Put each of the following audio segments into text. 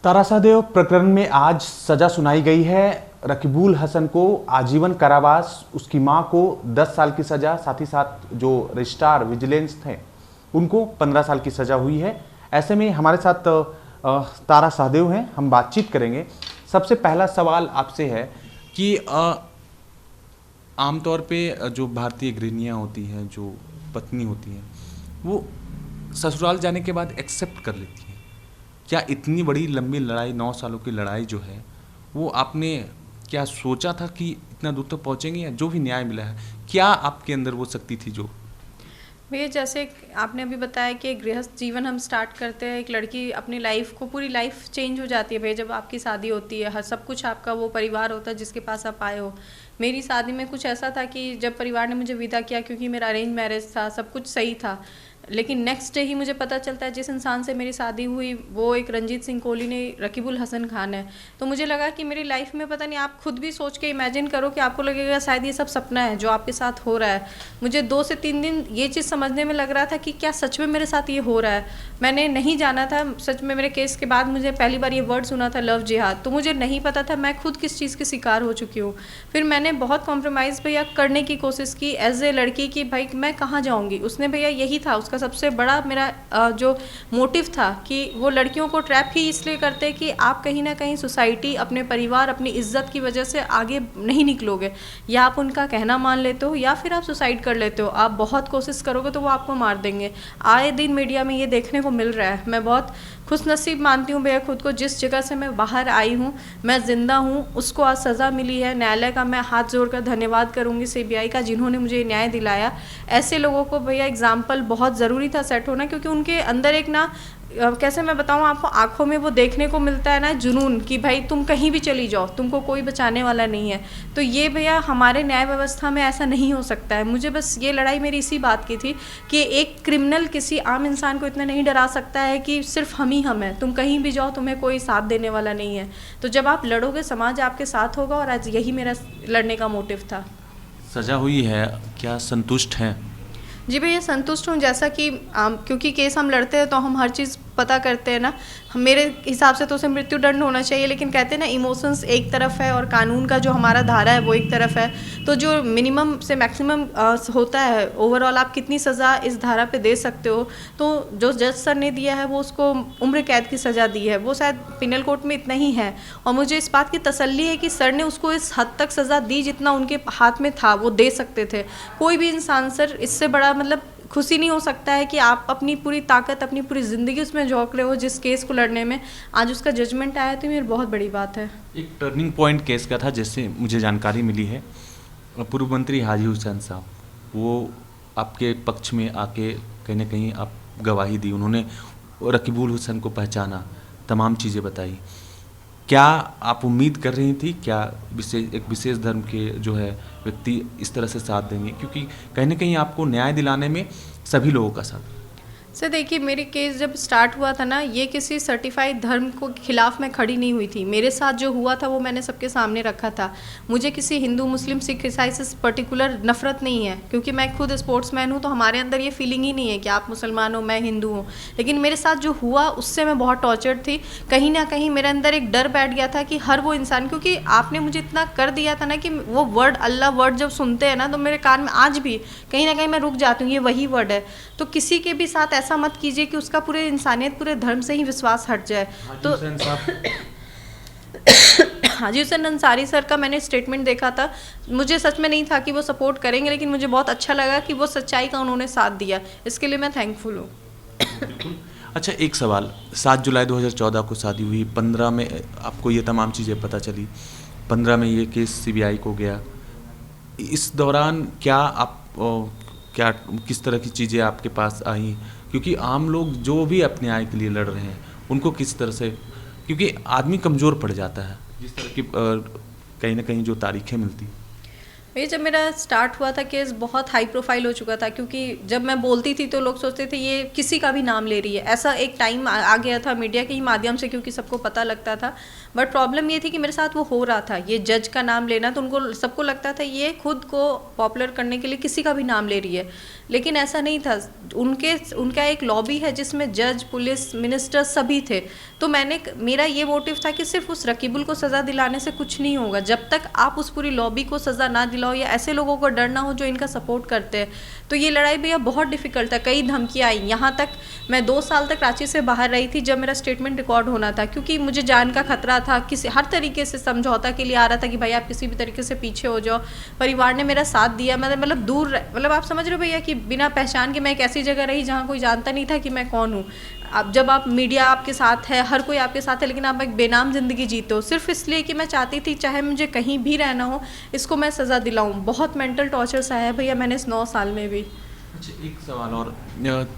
ताराशाहदेव प्रकरण में आज सजा सुनाई गई है। रकीबुल हसन को आजीवन कारावास, उसकी मां को 10 साल की सजा, साथ ही साथ जो रजिस्ट्रार विजिलेंस थे उनको 15 साल की सजा हुई है। ऐसे में हमारे साथ ताराशाहदेव हैं, हम बातचीत करेंगे। सबसे पहला सवाल आपसे है कि आमतौर पे जो भारतीय गृहिणियाँ होती हैं, जो पत्नी होती हैं, वो ससुराल जाने के बाद एक्सेप्ट कर लेती हैं। क्या इतनी बड़ी लंबी लड़ाई, 9 सालों की लड़ाई जो है, वो आपने क्या सोचा था कि इतना दूर तक पहुँचेंगे, या जो भी न्याय मिला है, क्या आपके अंदर वो शक्ति थी जो? भैया जैसे आपने अभी बताया कि गृहस्थ जीवन हम स्टार्ट करते हैं, एक लड़की अपनी लाइफ को, पूरी लाइफ चेंज हो जाती है भैया जब आपकी शादी होती है। हर सब कुछ आपका वो परिवार होता है जिसके पास आप आए हो। मेरी शादी में कुछ ऐसा था कि जब परिवार ने मुझे विदा किया, क्योंकि मेरा अरेंज मैरिज था, सब कुछ सही था, लेकिन नेक्स्ट डे ही मुझे पता चलता है जिस इंसान से मेरी शादी हुई वो एक रंजीत सिंह कोहली ने रकीबुल हसन खान है। तो मुझे लगा कि मेरी लाइफ में पता नहीं, आप खुद भी सोच के इमेजिन करो कि आपको लगेगा शायद ये सब सपना है जो आपके साथ हो रहा है। मुझे 2 से 3 दिन ये चीज़ समझने में लग रहा था कि क्या सच में मेरे साथ ये हो रहा है। मैंने नहीं जाना था सच में, मेरे केस के बाद मुझे पहली बार ये वर्ड सुना था लव जिहाद, तो मुझे नहीं पता था मैं खुद किस चीज़ की शिकार हो चुकी हूँ। फिर मैंने बहुत कॉम्प्रोमाइज़ भैया करने की कोशिश की एज ए लड़की की, भाई मैं कहाँ जाऊँगी। उसने भैया यही था उसका सबसे बड़ा मेरा जो मोटिव था कि वो लड़कियों को ट्रैप ही इसलिए करते कि आप कहीं ना कहीं सोसाइटी, अपने परिवार, अपनी इज्जत की वजह से आगे नहीं निकलोगे। या आप उनका कहना मान लेते हो या फिर आप सुसाइड कर लेते हो। आप बहुत कोशिश करोगे तो वो आपको मार देंगे। आए दिन मीडिया में ये देखने को मिल रहा है। मैं बहुत खुशनसीब मानती हूँ भैया खुद को, जिस जगह से मैं बाहर आई हूँ, मैं ज़िंदा हूँ, उसको आज सज़ा मिली है। न्यायालय का मैं हाथ जोड़कर धन्यवाद करूँगी, सीबीआई का, जिन्होंने मुझे न्याय दिलाया। ऐसे लोगों को भैया एग्जाम्पल बहुत ज़रूरी था सेट होना, क्योंकि उनके अंदर एक ना, कैसे मैं बताऊँ आपको, आंखों में वो देखने को मिलता है ना जुनून कि भाई तुम कहीं भी चली जाओ, तुमको कोई बचाने वाला नहीं है। तो ये भैया हमारे न्याय व्यवस्था में ऐसा नहीं हो सकता है। मुझे बस ये लड़ाई मेरी इसी बात की थी कि एक क्रिमिनल किसी आम इंसान को इतना नहीं डरा सकता है कि सिर्फ हम ही हम हैं, तुम कहीं भी जाओ तुम्हें कोई साथ देने वाला नहीं है। तो जब आप लड़ोगे समाज आपके साथ होगा, और आज यही मेरा लड़ने का मोटिव था। सजा हुई है, क्या संतुष्ट हैं? जी भैया संतुष्ट हूँ। जैसा कि क्योंकि केस हम लड़ते हैं तो हम हर चीज़ पता करते हैं ना। मेरे हिसाब से तो उसे मृत्युदंड होना चाहिए, लेकिन कहते हैं ना इमोशंस एक तरफ है और कानून का जो हमारा धारा है वो एक तरफ है। तो जो मिनिमम से मैक्सिमम होता है ओवरऑल, आप कितनी सज़ा इस धारा पे दे सकते हो, तो जो जज सर ने दिया है वो उसको उम्र कैद की सज़ा दी है। वो शायद पिनल कोड में इतना ही है, और मुझे इस बात की तसल्ली है कि सर ने उसको इस हद तक सज़ा दी जितना उनके हाथ में था वो दे सकते थे। कोई भी इंसान सर इससे बड़ा मतलब खुशी नहीं हो सकता है कि आप अपनी पूरी ताकत, अपनी पूरी ज़िंदगी उसमें झोंक रहे हो जिस केस को लड़ने में। आज उसका जजमेंट आया तो मेरी बहुत बड़ी बात है। एक टर्निंग पॉइंट केस का था, जैसे मुझे जानकारी मिली है। पूर्व मंत्री हाजी हुसैन साहब, वो आपके पक्ष में आके कहीं ना कहीं आप गवाही दी। उन्होंने रकीबुल हुसैन को पहचाना, तमाम चीज़ें बताई। क्या आप उम्मीद कर रही थी क्या एक विशेष धर्म के जो है व्यक्ति इस तरह से साथ देंगे? क्योंकि कहीं ना कहीं आपको न्याय दिलाने में सभी लोगों का साथ। सर देखिए, मेरी केस जब स्टार्ट हुआ था ना, ये किसी सर्टिफाइड धर्म को खिलाफ मैं खड़ी नहीं हुई थी। मेरे साथ जो हुआ था वो मैंने सबके सामने रखा था। मुझे किसी हिंदू, मुस्लिम, सिख, ईसाई से पर्टिकुलर नफरत नहीं है, क्योंकि मैं खुद स्पोर्ट्समैन हूँ। तो हमारे अंदर ये फीलिंग ही नहीं है कि आप मुसलमान हो मैं हिंदू हूँ। लेकिन मेरे साथ जो हुआ उससे मैं बहुत टॉर्चर्ड थी। कहीं ना कहीं मेरे अंदर एक डर बैठ गया था कि हर वो इंसान, क्योंकि आपने मुझे इतना कर दिया था ना कि वो वर्ड अल्लाह वर्ड जब सुनते हैं ना तो मेरे कान में आज भी कहीं ना कहीं मैं रुक जाती हूँ, ये वही वर्ड है। तो किसी के भी साथ ऐसा मत कीजिए कि उसका पूरे इंसानियत, पूरे धर्म से ही विश्वास हट जाए। तो हाजी हुसैन अंसारी सर का मैंने स्टेटमेंट देखा था, मुझे सच में नहीं था कि वो सपोर्ट करेंगे, लेकिन मुझे बहुत अच्छा लगा कि वो सच्चाई का उन्होंने साथ दिया। इसके लिए मैं थैंकफुल हूँ। अच्छा, एक सवाल, 7 जुलाई 2014 को शादी हुई, 15 में आपको ये तमाम चीज़ें पता चली, 15 में ये केस सीबीआई को गया। इस दौरान क्या आप क्या किस तरह की चीज़ें आपके पास आई? क्योंकि आम लोग जो भी अपने न्याय के लिए लड़ रहे हैं उनको किस तरह से, क्योंकि आदमी कमज़ोर पड़ जाता है जिस तरह की कहीं ना कहीं जो तारीखें मिलती। ये जब मेरा स्टार्ट हुआ था केस बहुत हाई प्रोफाइल हो चुका था, क्योंकि जब मैं बोलती थी तो लोग सोचते थे ये किसी का भी नाम ले रही है। ऐसा एक टाइम आ गया था मीडिया के ही माध्यम से, क्योंकि सबको पता लगता था। बट प्रॉब्लम ये थी कि मेरे साथ वो हो रहा था, ये जज का नाम लेना, तो उनको सबको लगता था ये खुद को पॉपुलर करने के लिए किसी का भी नाम ले रही है। लेकिन ऐसा नहीं था। उनका एक लॉबी है जिसमें जज, पुलिस, मिनिस्टर सभी थे। तो मेरा ये मोटिव था कि सिर्फ उस रकीबुल को सज़ा दिलाने से कुछ नहीं होगा। जब तक आप उस पूरी लॉबी को सज़ा ना दिलाओ या ऐसे लोगों को डर ना हो जो इनका सपोर्ट करते हैं, तो ये लड़ाई भैया बहुत डिफिकल्ट था। कई धमकियाँ आई, यहाँ तक मैं 2 साल तक रांची से बाहर रही थी जब मेरा स्टेटमेंट रिकॉर्ड होना था, क्योंकि मुझे जान का खतरा था। किसी हर तरीके से समझौता के लिए आ रहा था कि भाई आप किसी भी तरीके से पीछे हो जाओ। परिवार ने मेरा साथ दिया। मतलब दूर, मतलब आप समझ रहे हो भैया कि बिना पहचान के मैं एक ऐसी जगह रही जहाँ कोई जानता नहीं था कि मैं कौन हूँ। अब जब आप मीडिया आपके साथ है, हर कोई आपके साथ है, लेकिन आप एक बेनाम ज़िंदगी जीते हो सिर्फ इसलिए कि मैं चाहती थी चाहे मुझे कहीं भी रहना हो, इसको मैं सज़ा दिलाऊं। बहुत मेंटल टॉर्चर सहा है भैया मैंने इस 9 साल में भी। अच्छा, एक सवाल और,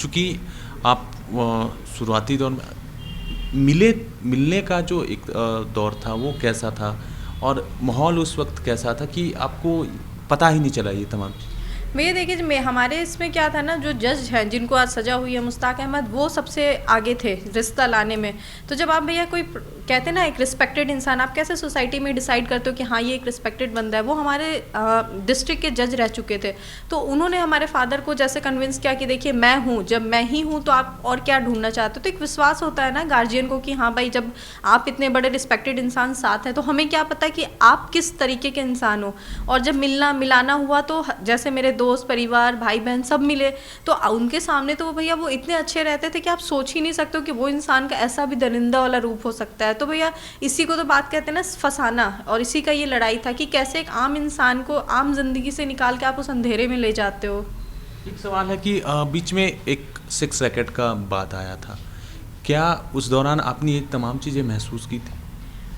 चूँकि आप शुरुआती दौर में मिलने का जो एक दौर था वो कैसा था, और माहौल उस वक्त कैसा था कि आपको पता ही नहीं चला ये तमाम चीज़? भैया देखिए, हमारे इसमें क्या था ना, जो जज हैं जिनको आज सज़ा हुई है, मुश्ताक अहमद, वो सबसे आगे थे रिश्ता लाने में। तो जब आप भैया कोई कहते हैं ना एक रिस्पेक्टेड इंसान, आप कैसे सोसाइटी में डिसाइड करते हो कि हाँ ये एक रिस्पेक्टेड बंदा है, वो हमारे डिस्ट्रिक्ट के जज रह चुके थे। तो उन्होंने हमारे फादर को जैसे कन्विंस किया कि देखिए मैं हूँ, जब मैं ही हूँ तो आप और क्या ढूंढना चाहते हो। तो एक विश्वास होता है ना गार्जियन को कि हाँ भाई जब आप इतने बड़े रिस्पेक्टेड इंसान साथ हैं तो हमें क्या पता कि आप किस तरीके के इंसान हो। और जब मिलाना हुआ तो जैसे मेरे दोस्त, परिवार, भाई बहन सब मिले, तो उनके सामने तो वो भैया वो इतने अच्छे रहते थे कि आप सोच ही नहीं सकते हो कि वो इंसान का ऐसा भी दरिंदा वाला रूप हो सकता है। तो भैया इसी को तो बात कहते हैं ना फंसाना, और इसी का ये लड़ाई था कि कैसे एक आम इंसान को आम जिंदगी से निकाल के आप उस अंधेरे में ले जाते हो। एक सवाल है कि बीच में एक 6 रैकेट का बात आया था, क्या उस दौरान आपने ये तमाम चीज़ें महसूस की थी?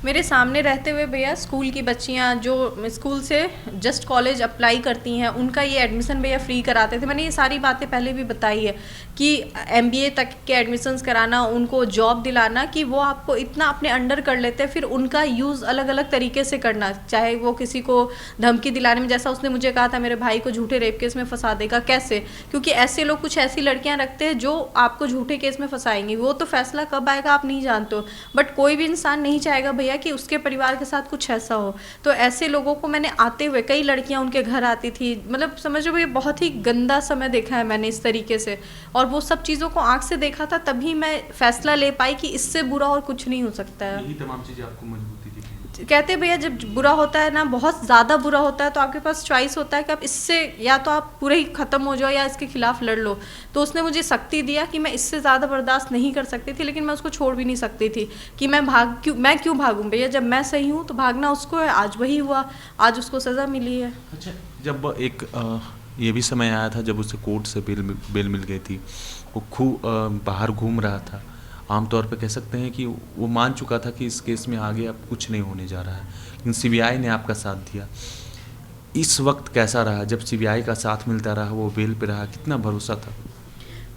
मेरे सामने रहते हुए भैया स्कूल की बच्चियां जो स्कूल से जस्ट कॉलेज अप्लाई करती हैं, उनका ये एडमिशन भैया फ्री कराते थे। मैंने ये सारी बातें पहले भी बताई है कि MBA तक के एडमिशन्स कराना, उनको जॉब दिलाना, कि वो आपको इतना अपने अंडर कर लेते हैं, फिर उनका यूज़ अलग अलग तरीके से करना, चाहे वो किसी को धमकी दिलाने में, जैसा उसने मुझे कहा था मेरे भाई को झूठे रेप केस में फंसा देगा। कैसे? क्योंकि ऐसे लोग कुछ ऐसी लड़कियाँ रखते हैं जो आपको झूठे केस में फंसाएंगी। वो तो फैसला कब आएगा आप नहीं जानते हो, बट कोई भी इंसान नहीं चाहेगा भैया कि उसके परिवार के साथ कुछ ऐसा हो। तो ऐसे लोगों को मैंने आते हुए, कई लड़कियां उनके घर आती थी, मतलब समझो भैया बहुत ही गंदा समय देखा है मैंने इस तरीके से, और वो सब चीज़ों को आंख से देखा था, तभी मैं फैसला ले पाई कि इससे बुरा और कुछ नहीं हो सकता है। यही तमाम चीज़ें आपको मजबूती दी? कहते हैं भैया जब बुरा होता है ना, बहुत ज़्यादा बुरा होता है, तो आपके पास चॉइस होता है कि आप इससे या तो आप पूरे ही ख़त्म हो जाओ या इसके खिलाफ लड़ लो। तो उसने मुझे शक्ति दिया कि मैं इससे ज़्यादा बर्दाश्त नहीं कर सकती थी, लेकिन मैं उसको छोड़ भी नहीं सकती थी कि मैं क्यों भागूं भैया, जब मैं सही हूँ तो भागना उसको है। आज वही हुआ, आज उसको सज़ा मिली है। अच्छा, जब एक ये भी समय आया था जब उसे कोर्ट से बेल मिल गई थी, वो बाहर घूम रहा था, आमतौर पे कह सकते हैं कि वो मान चुका था कि इस केस में आगे अब कुछ नहीं होने जा रहा है, लेकिन CBI ने आपका साथ दिया। इस वक्त कैसा रहा जब CBI का साथ मिलता रहा, वो बेल पे रहा, कितना भरोसा था?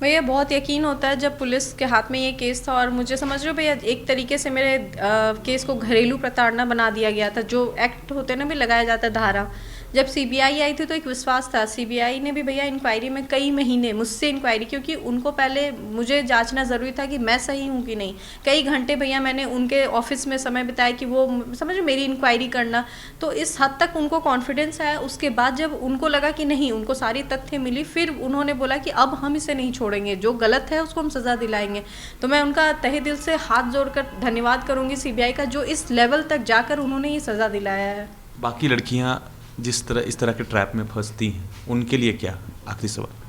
भैया बहुत यकीन होता है जब पुलिस के हाथ में ये केस था, और मुझे समझ रहे हो भैया एक तरीके से मेरे केस को घरेलू प्रताड़ना बना दिया गया था। जो एक्ट होते हैं ना भी लगाया जाता है धारा, जब CBI आई थी तो एक विश्वास था। CBI ने भी भैया इंक्वायरी में कई महीने मुझसे इंक्वायरी, क्योंकि उनको पहले मुझे जांचना ज़रूरी था कि मैं सही हूँ कि नहीं। कई घंटे भैया मैंने उनके ऑफिस में समय बिताया कि वो समझो मेरी इंक्वायरी करना। तो इस हद तक उनको कॉन्फिडेंस आया। उसके बाद जब उनको लगा कि नहीं, उनको सारी तथ्य मिली, फिर उन्होंने बोला कि अब हम इसे नहीं छोड़ेंगे, जो गलत है उसको हम सज़ा दिलाएंगे। तो मैं उनका तहे दिल से हाथ जोड़कर धन्यवाद करूँगी CBI का, जो इस लेवल तक जाकर उन्होंने ये सज़ा दिलाया है। बाकी लड़कियां इस तरह के ट्रैप में फंसती हैं, उनके लिए क्या? आखिरी सवाल।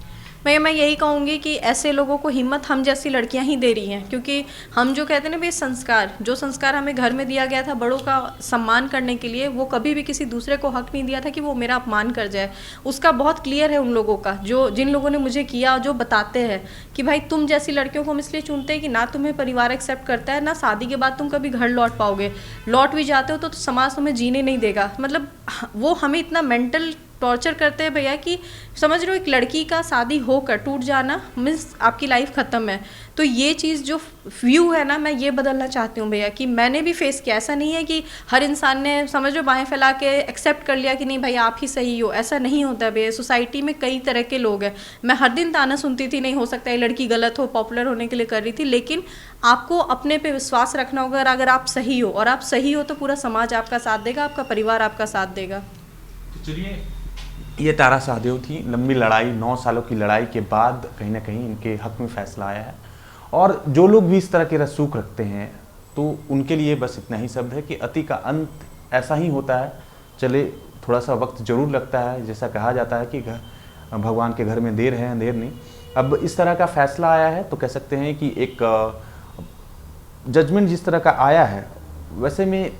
मैं यही कहूँगी कि ऐसे लोगों को हिम्मत हम जैसी लड़कियां ही दे रही हैं, क्योंकि हम जो कहते हैं ना भाई संस्कार, जो संस्कार हमें घर में दिया गया था बड़ों का सम्मान करने के लिए, वो कभी भी किसी दूसरे को हक नहीं दिया था कि वो मेरा अपमान कर जाए। उसका बहुत क्लियर है उन लोगों का, जिन लोगों ने मुझे किया, जो बताते हैं कि भाई तुम जैसी लड़कियों को हम इसलिए चुनते हैं कि ना तुम्हें परिवार एक्सेप्ट करता है, ना शादी के बाद तुम कभी घर लौट पाओगे, लौट भी जाते हो तो समाज तुम्हें जीने नहीं देगा। मतलब वो हमें इतना मेंटल टॉर्चर करते हैं भैया कि समझ रहे हो एक लड़की का शादी होकर टूट जाना मीन्स आपकी लाइफ ख़त्म है। तो ये चीज़ जो व्यू है ना, मैं ये बदलना चाहती हूँ भैया कि मैंने भी फेस किया। ऐसा नहीं है कि हर इंसान ने समझ लो बाहें फैला के एक्सेप्ट कर लिया कि नहीं भाई आप ही सही हो, ऐसा नहीं होता है भैया। सोसाइटी में कई तरह के लोग हैं। मैं हर दिन ताना सुनती थी नहीं हो सकता ये लड़की गलत हो, पॉपुलर होने के लिए कर रही थी, लेकिन आपको अपने पे विश्वास रखना होगा। अगर आप सही हो, और आप सही हो तो पूरा समाज आपका साथ देगा, आपका परिवार आपका साथ देगा। चलिए, ये तारा शाहदेव थी। लंबी लड़ाई, 9 सालों की लड़ाई के बाद कहीं ना कहीं इनके हक में फैसला आया है। और जो लोग भी इस तरह के रसूख रखते हैं तो उनके लिए बस इतना ही शब्द है कि अति का अंत ऐसा ही होता है। चले, थोड़ा सा वक्त जरूर लगता है, जैसा कहा जाता है कि भगवान के घर में देर है अंधेर नहीं। अब इस तरह का फैसला आया है तो कह सकते हैं कि एक जजमेंट जिस तरह का आया है, वैसे में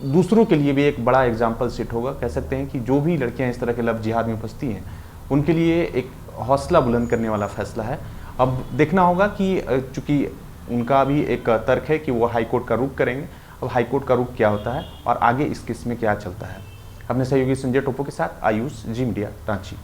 दूसरों के लिए भी एक बड़ा एग्जाम्पल सेट होगा। कह सकते हैं कि जो भी लड़कियां इस तरह के लव जिहाद में फंसती हैं उनके लिए एक हौसला बुलंद करने वाला फैसला है। अब देखना होगा कि चूंकि उनका भी एक तर्क है कि वो हाई कोर्ट का रुख करेंगे। अब हाई कोर्ट का रुख क्या होता है और आगे इस केस में क्या चलता है। अपने सहयोगी संजय टोपो के साथ आयुष, जी मीडिया, रांची।